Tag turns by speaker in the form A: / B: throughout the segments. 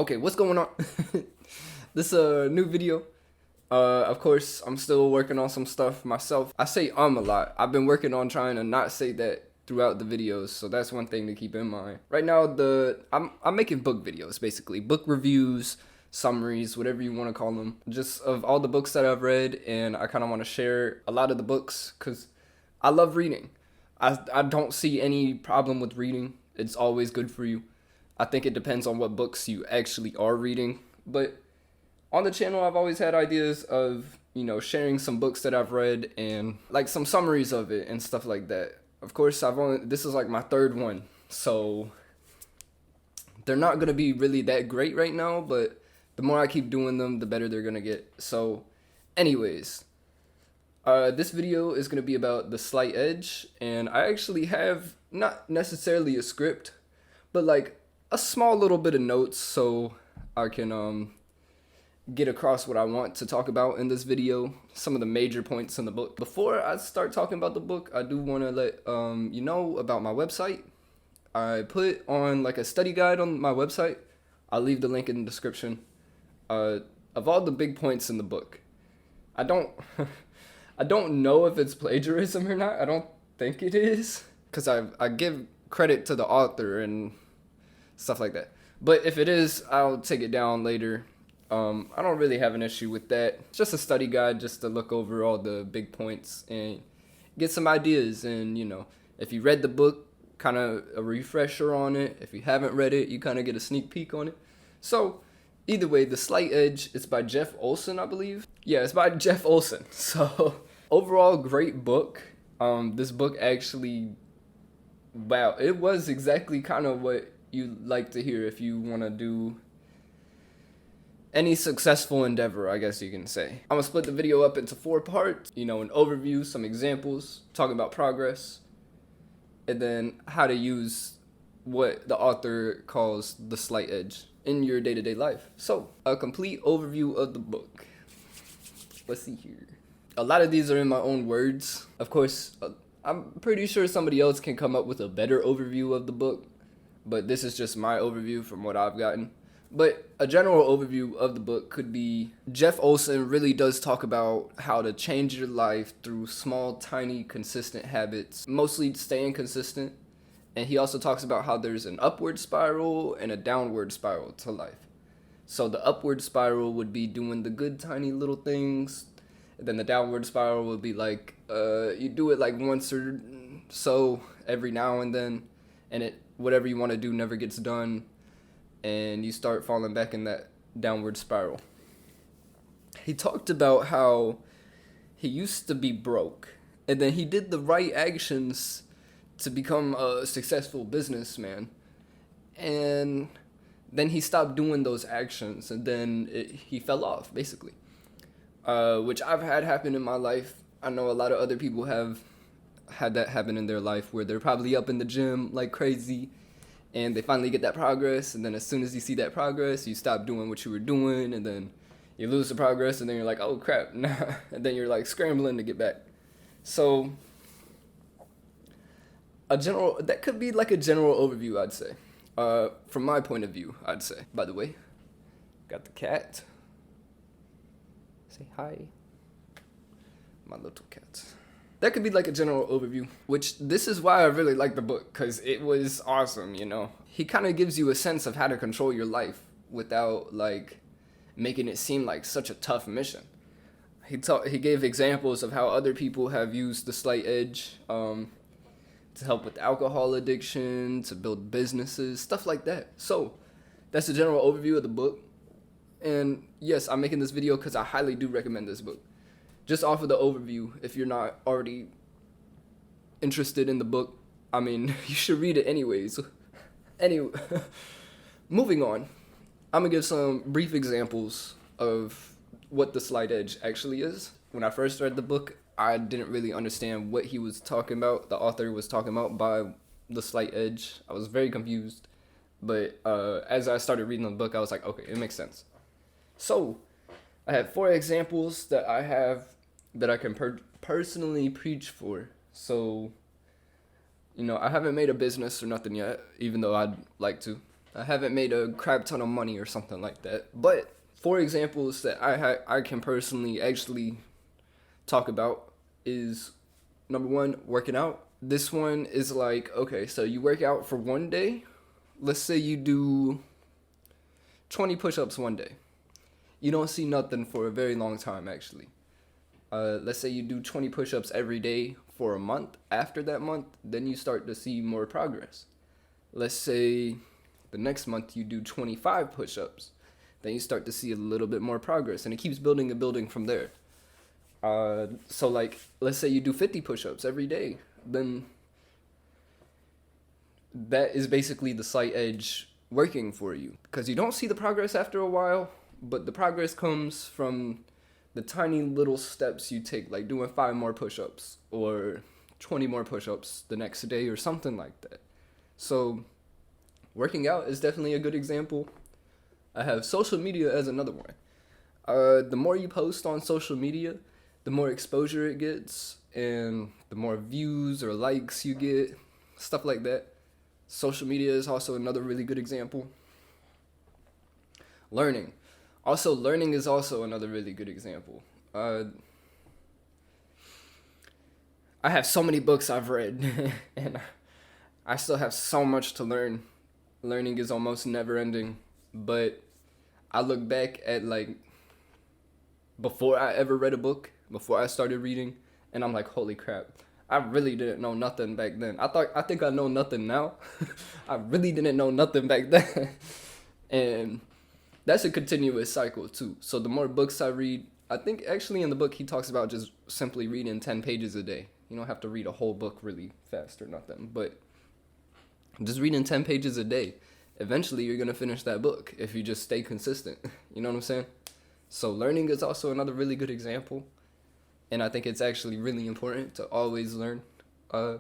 A: Okay, what's going on? This new video. Of course, I'm still working on some stuff myself. I say a lot. I've been working on trying to not say that throughout the videos, so that's one thing to keep in mind. Right now, I'm making book videos, basically book reviews, summaries, whatever you want to call them, just of all the books that I've read, and I kind of want to share a lot of the books because I love reading. I don't see any problem with reading. It's always good for you. I think it depends on what books you actually are reading, but on the channel I've always had ideas of, sharing some books that I've read and like some summaries of it and stuff like that. Of course, this is like my third one, so they're not going to be really that great right now, but the more I keep doing them, the better they're going to get. So anyways, this video is going to be about The Slight Edge, and I actually have not necessarily a script, but like a small little bit of notes so I can get across what I want to talk about in this video, some of the major points in the book. Before I start talking about the book, I do want to let you know about my website. I put on like a study guide on my website. I'll leave the link in the description of all the big points in the book. I don't I don't know if it's plagiarism or not. I don't think it is, because I give credit to the author and stuff like that. But if it is, I'll take it down later. I don't really have an issue with that. It's just a study guide just to look over all the big points and get some ideas. And, if you read the book, kind of a refresher on it. If you haven't read it, you kind of get a sneak peek on it. So, either way, The Slight Edge, it's by Jeff Olsen, I believe. Yeah, it's by Jeff Olsen. So, overall, great book. This book actually, wow, it was exactly kind of what you like to hear if you want to do any successful endeavor, I guess you can say. I'm gonna split the video up into 4 parts, an overview, some examples, talking about progress, and then how to use what the author calls the slight edge in your day-to-day life. So, a complete overview of the book. Let's see here. A lot of these are in my own words. Of course, I'm pretty sure somebody else can come up with a better overview of the book, but this is just my overview from what I've gotten. But a general overview of the book could be, Jeff Olsen really does talk about how to change your life through small, tiny, consistent habits, mostly staying consistent. And he also talks about how there's an upward spiral and a downward spiral to life. So the upward spiral would be doing the good, tiny little things. And then the downward spiral would be like, you do it like once or so every now and then, and whatever you want to do never gets done, and you start falling back in that downward spiral. He talked about how he used to be broke, and then he did the right actions to become a successful businessman, and then he stopped doing those actions, and then he fell off, basically. Which I've had happen in my life. I know a lot of other people have had that happen in their life, where they're probably up in the gym like crazy, and they finally get that progress, and then as soon as you see that progress, you stop doing what you were doing, and then you lose the progress, and then you're like, oh crap, nah. And then you're like scrambling to get back. So that could be like a general overview, I'd say. From my point of view, I'd say. By the way, got the cat. Say hi. My little cat. That could be like a general overview, which this is why I really like the book, because it was awesome, He kind of gives you a sense of how to control your life without like making it seem like such a tough mission. He gave examples of how other people have used the slight edge to help with alcohol addiction, to build businesses, stuff like that. So that's a general overview of the book. And yes, I'm making this video because I highly do recommend this book. Just off of the overview, if you're not already interested in the book, I mean, you should read it anyways. Anyway, moving on. I'm going to give some brief examples of what the slight edge actually is. When I first read the book, I didn't really understand what he was talking about, the author was talking about by the slight edge. I was very confused. But as I started reading the book, I was like, okay, it makes sense. So, I have 4 examples that I can personally preach for. So, I haven't made a business or nothing yet, even though I'd like to. I haven't made a crap ton of money or something like that. But for examples that I can personally actually talk about is number one, working out. This one is like, okay, so you work out for one day. Let's say you do 20 push-ups one day. You don't see nothing for a very long time, actually. Let's say you do 20 push-ups every day for a month. After that month, then you start to see more progress. Let's say the next month you do 25 push-ups. Then you start to see a little bit more progress, and it keeps building and building from there. So like, let's say you do 50 push-ups every day, then that is basically the slight edge working for you, because you don't see the progress after a while, but the progress comes from the tiny little steps you take, like doing 5 more push-ups or 20 more push-ups the next day or something like that. So working out is definitely a good example. I have social media as another one. The more you post on social media, the more exposure it gets, and the more views or likes you get, stuff like that. Social media is also another really good example. Learning. Also, learning is also another really good example. I have so many books I've read, and I still have so much to learn. Learning is almost never ending, but I look back at like before I ever read a book, before I started reading, and I'm like, holy crap, I really didn't know nothing back then. I think I know nothing now. I really didn't know nothing back then. And that's a continuous cycle too. So the more books I read, I think actually in the book he talks about just simply reading 10 pages a day. You don't have to read a whole book really fast or nothing, but just reading 10 pages a day, eventually you're going to finish that book if you just stay consistent. You know what I'm saying? So learning is also another really good example. And I think it's actually really important to always learn. And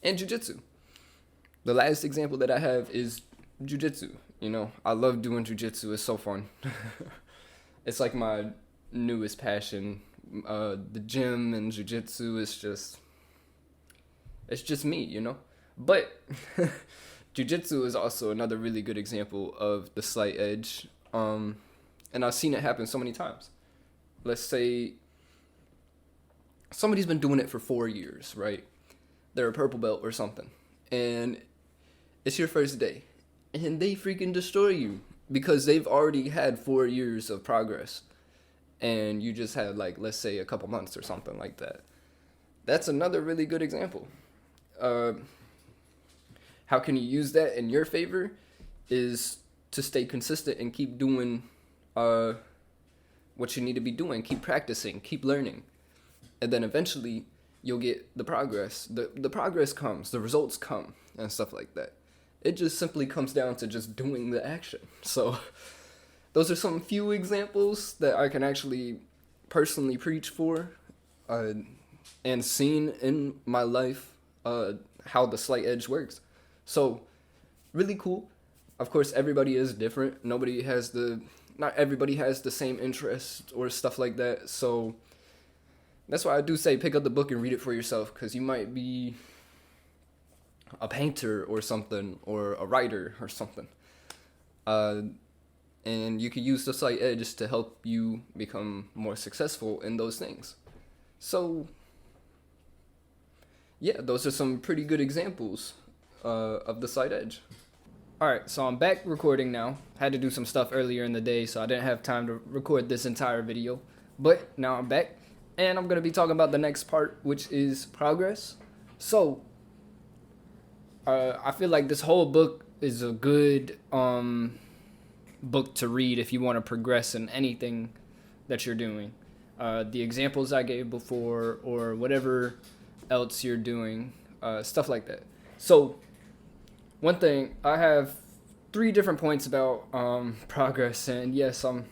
A: jiu-jitsu. The last example that I have is jiu-jitsu. You know, I love doing jiu-jitsu. It's so fun. It's like my newest passion. The gym and jiu-jitsu is it's just me, you know? But jiu-jitsu is also another really good example of the slight edge. And I've seen it happen so many times. Let's say somebody's been doing it for 4 years, right? They're a purple belt or something. And it's your first day. And they freaking destroy you because they've already had 4 years of progress. And you just had, like, let's say a couple months or something like that. That's another really good example. How can you use that in your favor is to stay consistent and keep doing what you need to be doing. Keep practicing, keep learning. And then eventually you'll get the progress. The progress comes, the results come, and stuff like that. It just simply comes down to just doing the action. So those are some few examples that I can actually personally preach for and seen in my life how the slight edge works. So really cool. Of course, everybody is different. Not everybody has the same interest or stuff like that. So that's why I do say pick up the book and read it for yourself, because you might be a painter or something, or a writer or something. And you could use the slight edge to help you become more successful in those things. So yeah, those are some pretty good examples of the slight edge. Alright, so I'm back recording now. Had to do some stuff earlier in the day, so I didn't have time to record this entire video. But now I'm back, and I'm going to be talking about the next part, which is progress. So, I feel like this whole book is a good book to read if you want to progress in anything that you're doing. The examples I gave before, or whatever else you're doing, stuff like that. So, one thing, I have 3 different points about progress, and yes, I'm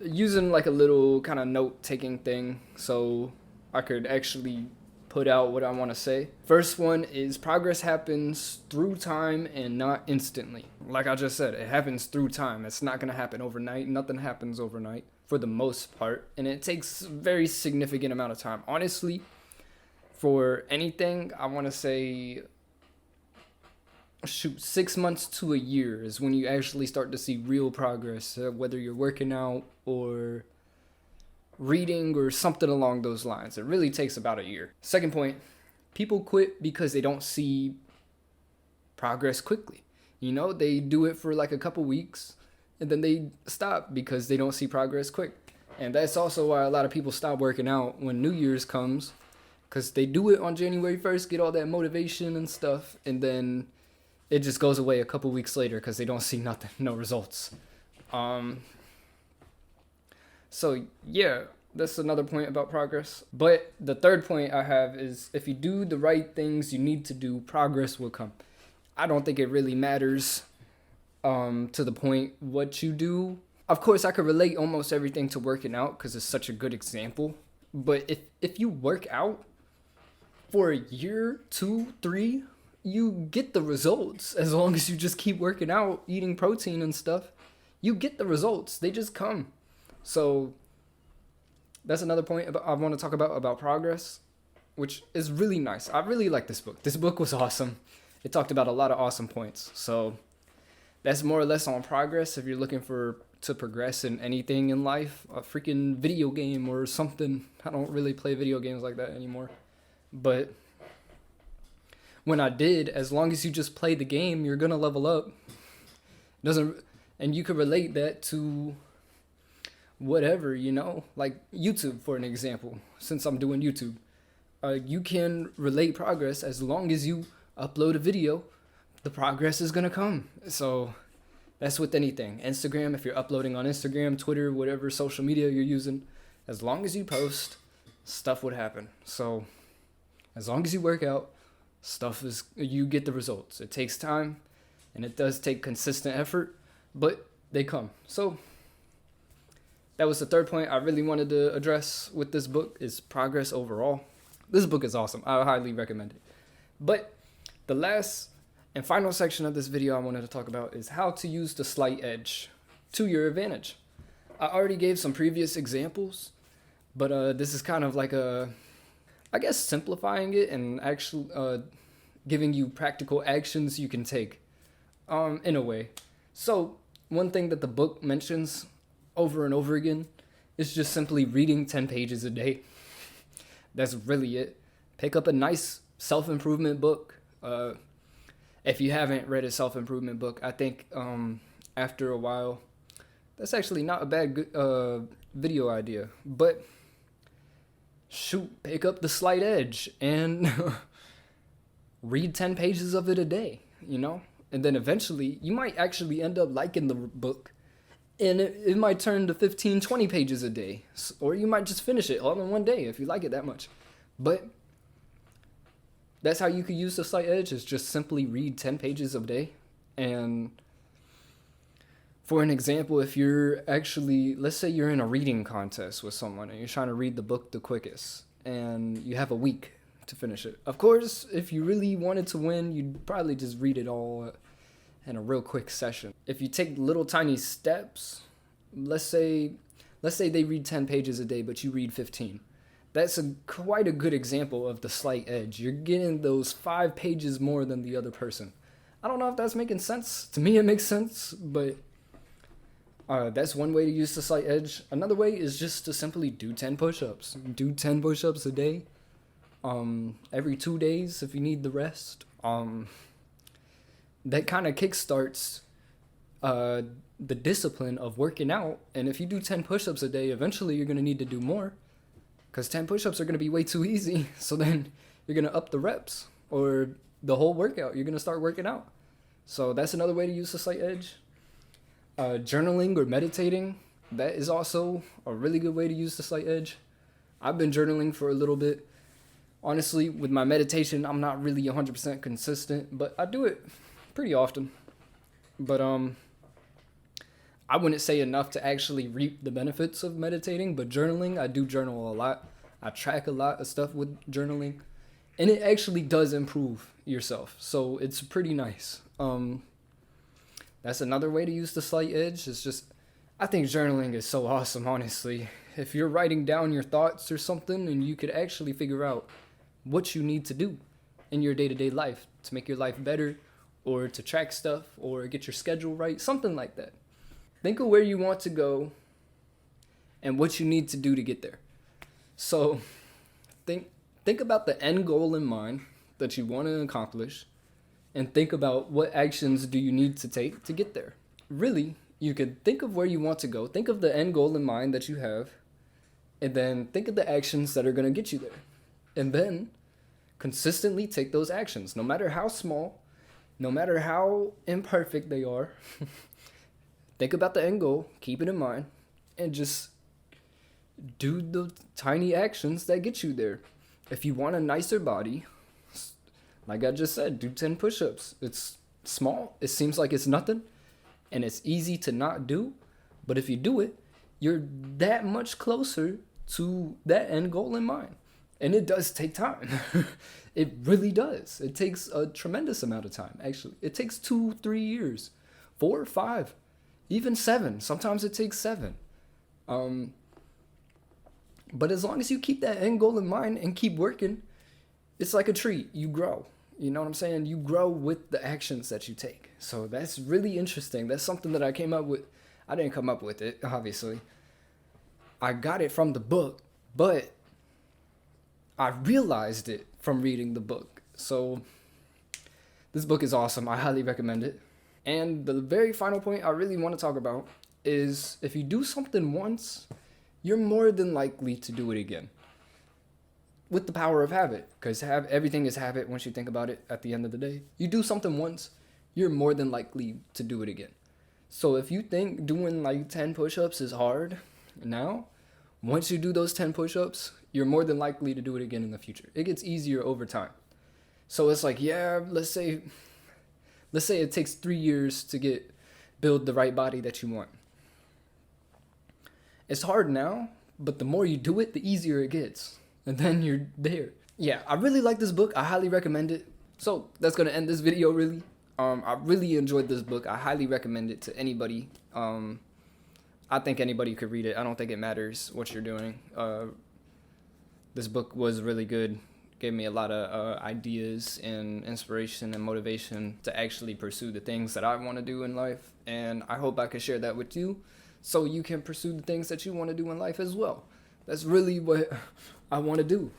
A: using like a little kind of note-taking thing so I could actually put out what I want to say. First one is progress happens through time and not instantly. Like I just said, it happens through time. It's not going to happen overnight. Nothing happens overnight for the most part, and it takes a very significant amount of time. Honestly, for anything, I want to say shoot, 6 months to a year is when you actually start to see real progress, whether you're working out or reading or something along those lines. It really takes about a year. Second point, people quit because they don't see progress quickly. You know, they do it for like a couple weeks and then they stop because they don't see progress quick. And that's also why a lot of people stop working out when New Year's comes, because they do it on January 1st, get all that motivation and stuff, and then it just goes away a couple weeks later because they don't see nothing, no results. So yeah, that's another point about progress. But the third point I have is if you do the right things you need to do, progress will come. I don't think it really matters to the point what you do. Of course, I could relate almost everything to working out because it's such a good example. But if you work out for a year, 2, 3, you get the results. As long as you just keep working out, eating protein and stuff, you get the results. They just come. So that's another point I want to talk about progress, which is really nice. I really like this book. This book was awesome. It talked about a lot of awesome points. So that's more or less on progress. If you're looking to progress in anything in life, a freaking video game or something. I don't really play video games like that anymore. But when I did, as long as you just play the game, you're going to level up. And you could relate that to whatever, you know, like YouTube, for an example, since I'm doing YouTube. You can relate progress as long as you upload a video, the progress is going to come. So that's with anything. Instagram, if you're uploading on Instagram, Twitter, whatever social media you're using, as long as you post, stuff would happen. So as long as you work out, you get the results. It takes time and it does take consistent effort, but they come. So that was the third point I really wanted to address with this book, is progress overall. This book is awesome. I highly recommend it. But the last and final section of this video I wanted to talk about is how to use the slight edge to your advantage. I already gave some previous examples, but this is kind of like simplifying it and actually giving you practical actions you can take in a way. So one thing that the book mentions over and over again is just simply reading 10 pages a day. That's really it. Pick up a nice self-improvement book. If you haven't read a self-improvement book, I think after a while, that's actually not a bad video idea. But shoot, pick up the slight edge and read 10 pages of it a day, you know? And then eventually, you might actually end up liking the book. And it might turn to 15, 20 pages a day. Or you might just finish it all in one day if you like it that much. But that's how you could use the slight edge, is just simply read 10 pages a day. And for an example, if you're actually, let's say you're in a reading contest with someone and you're trying to read the book the quickest and you have a week to finish it. Of course, if you really wanted to win, you'd probably just read it all in a real quick session. If you take little tiny steps, let's say they read 10 pages a day, but you read 15. That's quite a good example of the slight edge. You're getting those 5 pages more than the other person. I don't know if that's making sense. To me, it makes sense, but that's one way to use the slight edge. Another way is just to simply do 10 push-ups. Do 10 push-ups a day. Every 2 days if you need the rest. That kind of kickstarts the discipline of working out. And if you do 10 push-ups a day, eventually you're going to need to do more. Because 10 push-ups are going to be way too easy. So then you're going to up the reps. Or the whole workout. You're going to start working out. So that's another way to use the slight edge. Journaling or meditating. That is also a really good way to use the slight edge. I've been journaling for a little bit. Honestly, with my meditation, I'm not really 100% consistent. But I do it pretty often. But I wouldn't say enough to actually reap the benefits of meditating, but journaling, I do journal a lot. I track a lot of stuff with journaling, and it actually does improve yourself. So it's pretty nice. That's another way to use the slight edge. It's just, I think journaling is so awesome, honestly. If you're writing down your thoughts or something, and you could actually figure out what you need to do in your day-to-day life to make your life better, or to track stuff or get your schedule right, something like that. Think of where you want to go and what you need to do to get there. So think about the end goal in mind that you want to accomplish, and think about what actions do you need to take to get there. Really, you could think of where you want to go, think of the end goal in mind that you have, and then think of the actions that are going to get you there. And then consistently take those actions, no matter how small, no matter how imperfect they are. Think about the end goal, keep it in mind, and just do the tiny actions that get you there. If you want a nicer body, like I just said, do 10 push-ups. It's small, it seems like it's nothing, and it's easy to not do, but if you do it, you're that much closer to that end goal in mind. And it does take time. It really does. It takes a tremendous amount of time, actually. It takes 2-3 years, 4 or 5, even 7. Sometimes it takes 7. But as long as you keep that end goal in mind and keep working, it's like a tree. You grow. You know what I'm saying? You grow with the actions that you take. So that's really interesting. That's something that I came up with. I didn't come up with it, obviously. I got it from the book, but I realized it from reading the book. So this book is awesome. I highly recommend it. And the very final point I really want to talk about is if you do something once, you're more than likely to do it again. With the power of habit, because everything is habit once you think about it at the end of the day. You do something once, you're more than likely to do it again. So if you think doing like 10 push-ups is hard now, once you do those 10 push-ups, you're more than likely to do it again in the future. It gets easier over time. So it's like, yeah, let's say it takes 3 years to build the right body that you want. It's hard now, but the more you do it, the easier it gets. And then you're there. Yeah, I really like this book. I highly recommend it. So that's going to end this video, really. I really enjoyed this book. I highly recommend it to anybody. I think anybody could read it. I don't think it matters what you're doing. This book was really good. Gave me a lot of ideas and inspiration and motivation to actually pursue the things that I want to do in life. And I hope I could share that with you so you can pursue the things that you want to do in life as well. That's really what I want to do.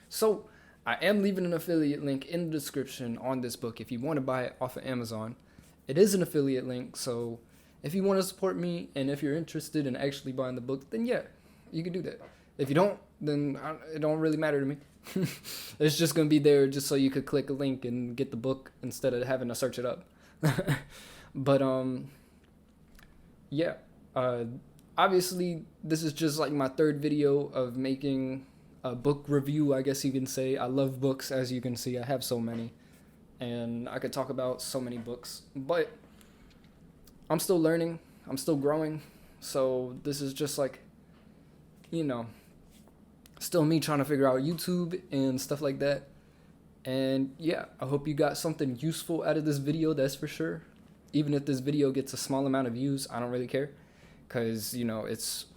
A: So I am leaving an affiliate link in the description on this book if you want to buy it off of Amazon. It is an affiliate link, so if you want to support me and if you're interested in actually buying the book, then yeah, you can do that. If you don't, then it don't really matter to me. It's just going to be there just so you could click a link and get the book instead of having to search it up. But yeah, obviously this is just like my third video of making a book review, I guess you can say. I love books, as you can see. I have so many, and I could talk about so many books, but I'm still learning, I'm still growing, so this is just like, you know, still me trying to figure out YouTube and stuff like that. And yeah, I hope you got something useful out of this video, that's for sure. Even if this video gets a small amount of views, I don't really care, because, you know, it's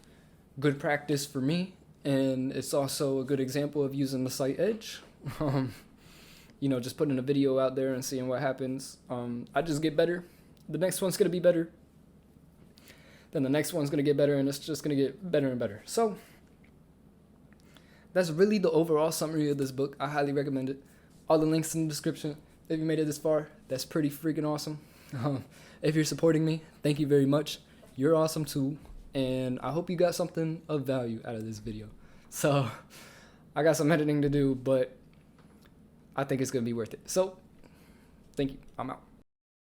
A: good practice for me, and it's also a good example of using the site Edge. You know, just putting a video out there and seeing what happens. I just get better. The next one's going to be better. Then the next one's going to get better, and it's just going to get better and better. So that's really the overall summary of this book. I highly recommend it. All the links in the description. If you made it this far, that's pretty freaking awesome. If you're supporting me, thank you very much. You're awesome too. And I hope you got something of value out of this video. So I got some editing to do, but I think it's going to be worth it. So thank you. I'm out.